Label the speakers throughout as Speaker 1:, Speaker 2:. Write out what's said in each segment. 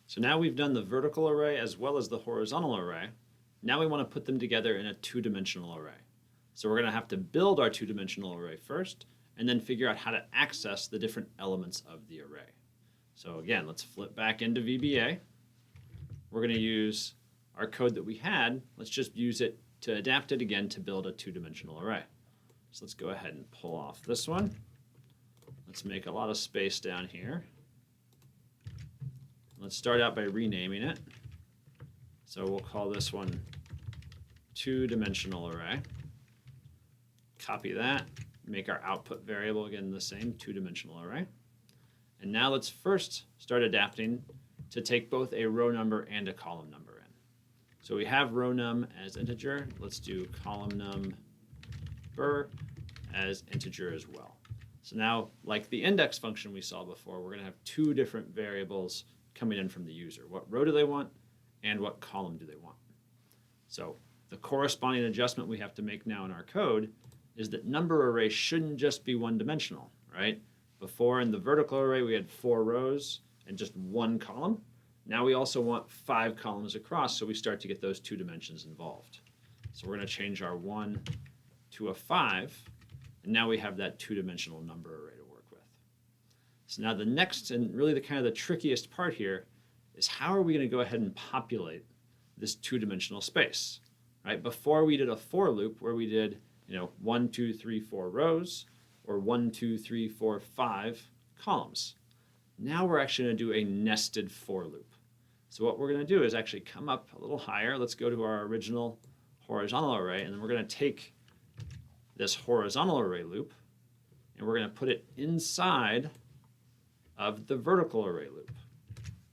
Speaker 1: So now we've done the vertical array as well as the horizontal array. Now we want to put them together in a two-dimensional array. So we're going to have to build our two-dimensional array first, and then figure out how to access the different elements of the array. So again, let's flip back into VBA. We're going to use our code that we had. Let's just use it to adapt it again to build a two-dimensional array. So let's go ahead and pull off this one. Let's make a lot of space down here. Let's start out by renaming it. So we'll call this one two-dimensional array. Copy that, make our output variable again the same, two-dimensional array. And now let's first start adapting to take both a row number and a column number in. So we have row num as integer. Let's do column number as integer as well. So now, like the index function we saw before, we're going to have two different variables coming in from the user. What row do they want and what column do they want? So the corresponding adjustment we have to make now in our code is that number array shouldn't just be one-dimensional, right? Before in the vertical array we had 4 rows and just 1 column. Now we also want 5 columns across, so we start to get those 2 dimensions involved. So we're going to change our 1 to a 5, and now we have that 2-dimensional number array to work with. So now the next, and really the kind of the trickiest part here, is how are we going to go ahead and populate this 2-dimensional space, right? Before we did a for loop where we did 1, 2, 3, 4 rows, or 1, 2, 3, 4, 5 columns. Now we're actually going to do a nested for loop. So what we're going to do is actually come up a little higher. Let's go to our original horizontal array, and then we're going to take this horizontal array loop, and we're going to put it inside of the vertical array loop.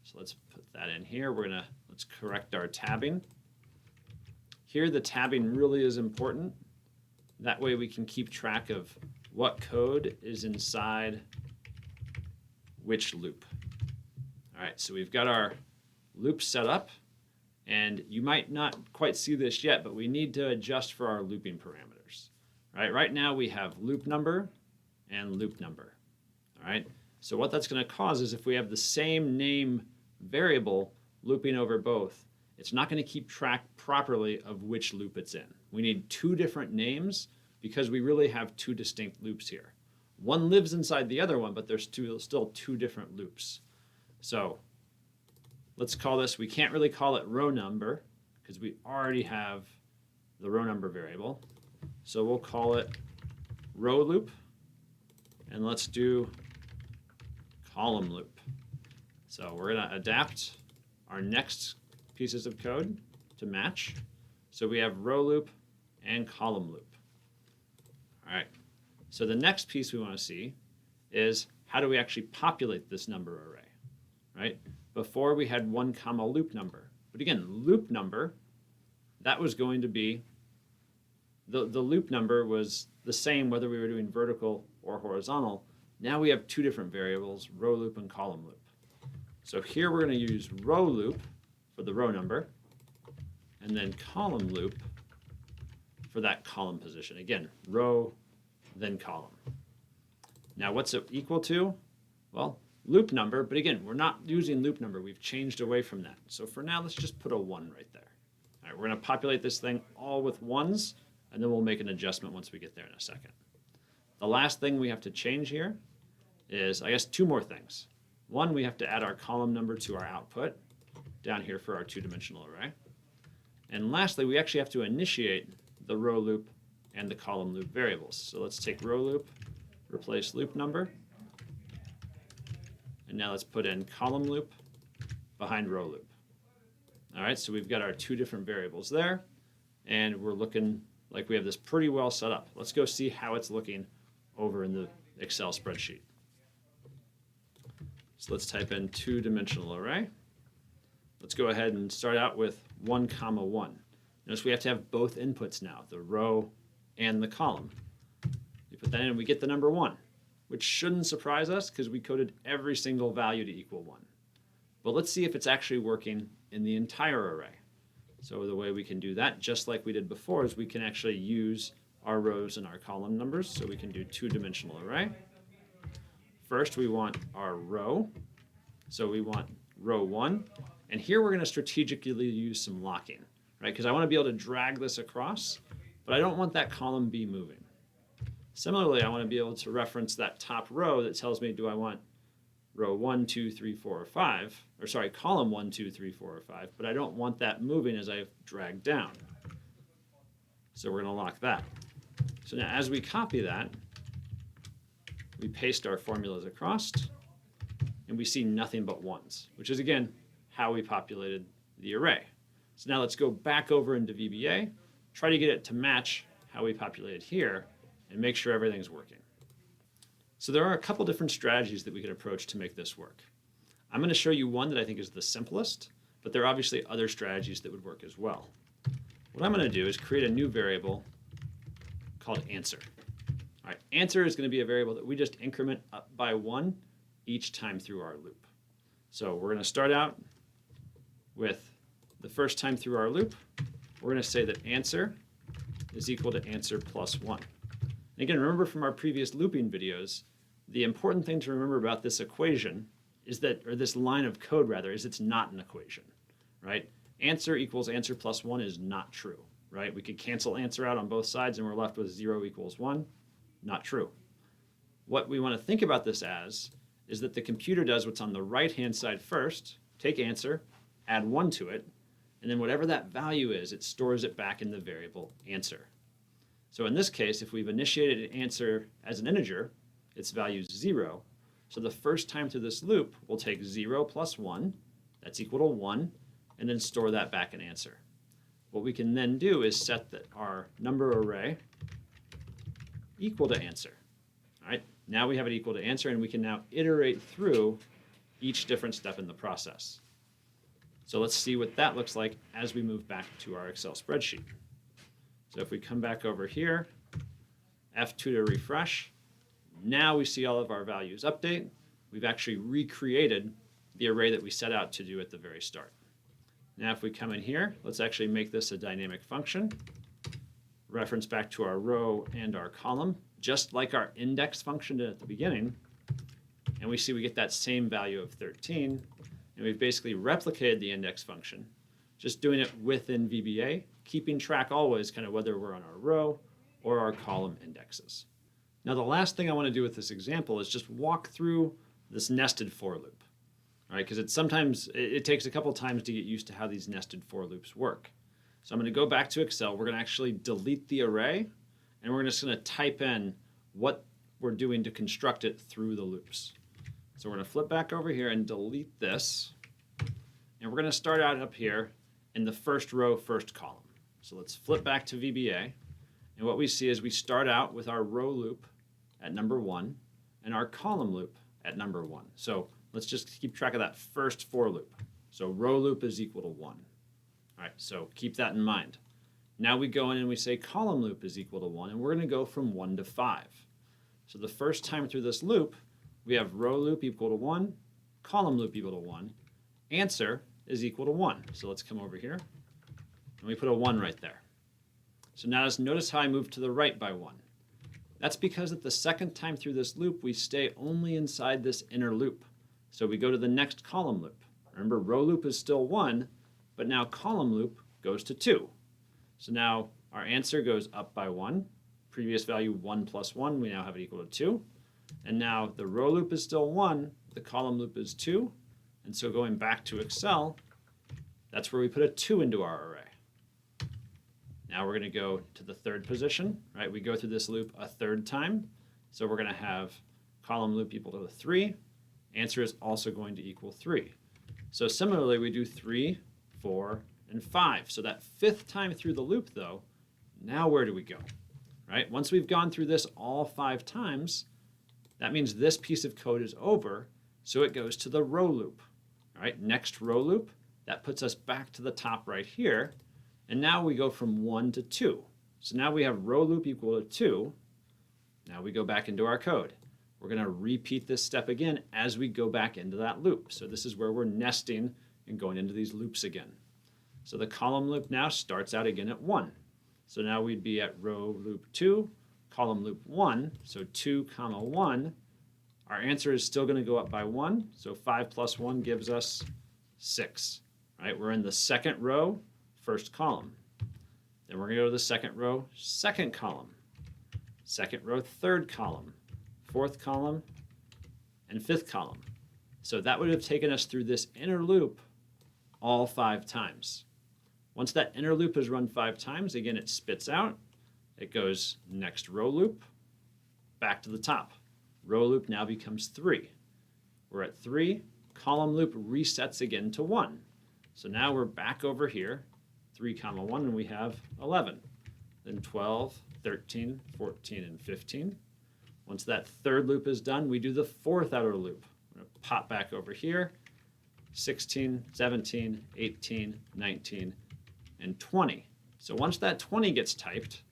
Speaker 1: So let's put that in here. Let's correct our tabbing. Here the tabbing really is important. That way we can keep track of what code is inside which loop. All right, so we've got our loop set up, and you might not quite see this yet, but we need to adjust for our looping parameters. All right, right now we have loop number and loop number. All right, so what that's going to cause is if we have the same name variable looping over both, it's not going to keep track properly of which loop it's in. We need 2 different names because we really have 2 distinct loops here. One lives inside the other one, but there's still 2 different loops. So let's call this, we can't really call it row number because we already have the row number variable. So we'll call it row loop, and let's do column loop. So we're going to adapt our next pieces of code to match. So we have row loop and column loop. All right, so the next piece we want to see is how do we actually populate this number array, right? Before we had 1 comma loop number. But again, loop number, that was going to be, the loop number was the same whether we were doing vertical or horizontal. Now we have 2 different variables, row loop and column loop. So here we're going to use row loop for the row number, and then column loop for that column position. Again, row, then column. Now what's it equal to? Well, loop number, but again, we're not using loop number. We've changed away from that. So for now, let's just put a 1 right there. All right, we're going to populate this thing all with 1s, and then we'll make an adjustment once we get there in a second. The last thing we have to change here is, I guess, 2 more things. One, we have to add our column number to our output down here for our 2-dimensional array. And lastly, we actually have to initiate the row loop and the column loop variables. So let's take row loop, replace loop number, and now let's put in column loop behind row loop. All right, so we've got our 2 different variables there, and we're looking like we have this pretty well set up. Let's go see how it's looking over in the Excel spreadsheet. So let's type in 2-dimensional array. Let's go ahead and start out with 1 comma 1. Notice we have to have both inputs now, the row and the column. You put that in and we get the number 1, which shouldn't surprise us because we coded every single value to equal 1. But let's see if it's actually working in the entire array. So the way we can do that, just like we did before, is we can actually use our rows and our column numbers. So we can do 2-dimensional array. First, we want our row. So we want row 1. And here we're going to strategically use some locking, right? Because I want to be able to drag this across, but I don't want that column B moving. Similarly, I want to be able to reference that top row that tells me, do I want row 1, 2, 3, 4, or 5, or sorry, column 1, 2, 3, 4, or 5, but I don't want that moving as I drag down. So we're going to lock that. So now as we copy that, we paste our formulas across, and we see nothing but ones, which is, again, how we populated the array. So now let's go back over into VBA, try to get it to match how we populated here, and make sure everything's working. So there are a couple different strategies that we could approach to make this work. I'm going to show you one that I think is the simplest, but there are obviously other strategies that would work as well. What I'm going to do is create a new variable called answer. All right, answer is going to be a variable that we just increment up by 1 each time through our loop. So we're going to start out with the first time through our loop. We're going to say that answer is equal to answer plus 1. And again, remember from our previous looping videos, the important thing to remember about this equation is that, or this line of code rather, is it's not an equation, right? Answer equals answer plus 1 is not true, right? We could cancel answer out on both sides and we're left with 0 equals 1. Not true. What we want to think about this as is that the computer does what's on the right-hand side first, take answer, add 1 to it, and then whatever that value is, it stores it back in the variable answer. So in this case, if we've initiated an answer as an integer, its value is 0. So the first time through this loop, we'll take 0 plus 1, that's equal to 1, and then store that back in answer. What we can then do is set our number array equal to answer. All right, now we have it equal to answer, and we can now iterate through each different step in the process. So let's see what that looks like as we move back to our Excel spreadsheet. So if we come back over here, F2 to refresh, now we see all of our values update. We've actually recreated the array that we set out to do at the very start. Now if we come in here, let's actually make this a dynamic function. Reference back to our row and our column, just like our index function did at the beginning. And we see we get that same value of 13. And we've basically replicated the index function, just doing it within VBA, keeping track always kind of whether we're on our row or our column indexes. Now the last thing I want to do with this example is just walk through this nested for loop. All right, because sometimes it takes a couple times to get used to how these nested for loops work. So I'm going to go back to Excel. We're going to actually delete the array, and we're just going to type in what we're doing to construct it through the loops. So we're going to flip back over here and delete this, and we're going to start out up here in the first row, first column. So let's flip back to VBA, and what we see is we start out with our row loop at number 1 and our column loop at number 1. So let's just keep track of that first for loop. So row loop is equal to 1. All right, so keep that in mind. Now we go in and we say column loop is equal to 1, and we're going to go from 1 to 5. So the first time through this loop, we have row loop equal to 1, column loop equal to 1, answer is equal to 1. So let's come over here, and we put a 1 right there. So now let's notice how I move to the right by 1. That's because at the second time through this loop, we stay only inside this inner loop. So we go to the next column loop. Remember, row loop is still 1, but now column loop goes to 2. So now our answer goes up by 1. Previous value 1 plus 1, we now have it equal to 2. And now the row loop is still 1, the column loop is 2. And so going back to Excel, that's where we put a 2 into our array. Now we're going to go to the third position, right? We go through this loop a third time. So we're going to have column loop equal to 3. Answer is also going to equal 3. So similarly, we do 3, 4, and 5. So that fifth time through the loop, though, now where do we go? Right? Once we've gone through this all 5 times, that means this piece of code is over, so it goes to the row loop. All right, next row loop, that puts us back to the top right here, and now we go from 1 to 2. So now we have row loop equal to 2. Now we go back into our code. We're going to repeat this step again as we go back into that loop. So this is where we're nesting and going into these loops again. So the column loop now starts out again at 1. So now we'd be at row loop 2, column loop 1, so 2 comma 1. Our answer is still going to go up by 1, so 5 plus 1 gives us 6. Right? We're in the second row, first column. Then we're going to go to the second row, second column. Second row, third column. Fourth column, and fifth column. So that would have taken us through this inner loop all 5 times. Once that inner loop is run 5 times, again, it spits out. It goes next row loop, back to the top. Row loop now becomes 3. We're at 3. Column loop resets again to 1. So now we're back over here, 3 comma 1, and we have 11. Then 12, 13, 14, and 15. Once that third loop is done, we do the fourth outer loop. We're going to pop back over here, 16, 17, 18, 19, and 20. So once that 20 gets typed,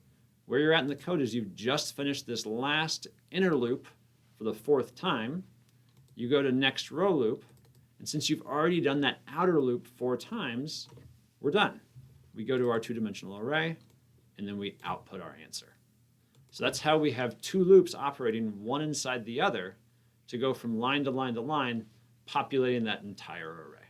Speaker 1: where you're at in the code is you've just finished this last inner loop for the 4th time. You go to next row loop, and since you've already done that outer loop 4 times, we're done. We go to our 2-dimensional array, and then we output our answer. So that's how we have 2 loops operating one inside the other to go from line to line to line, populating that entire array.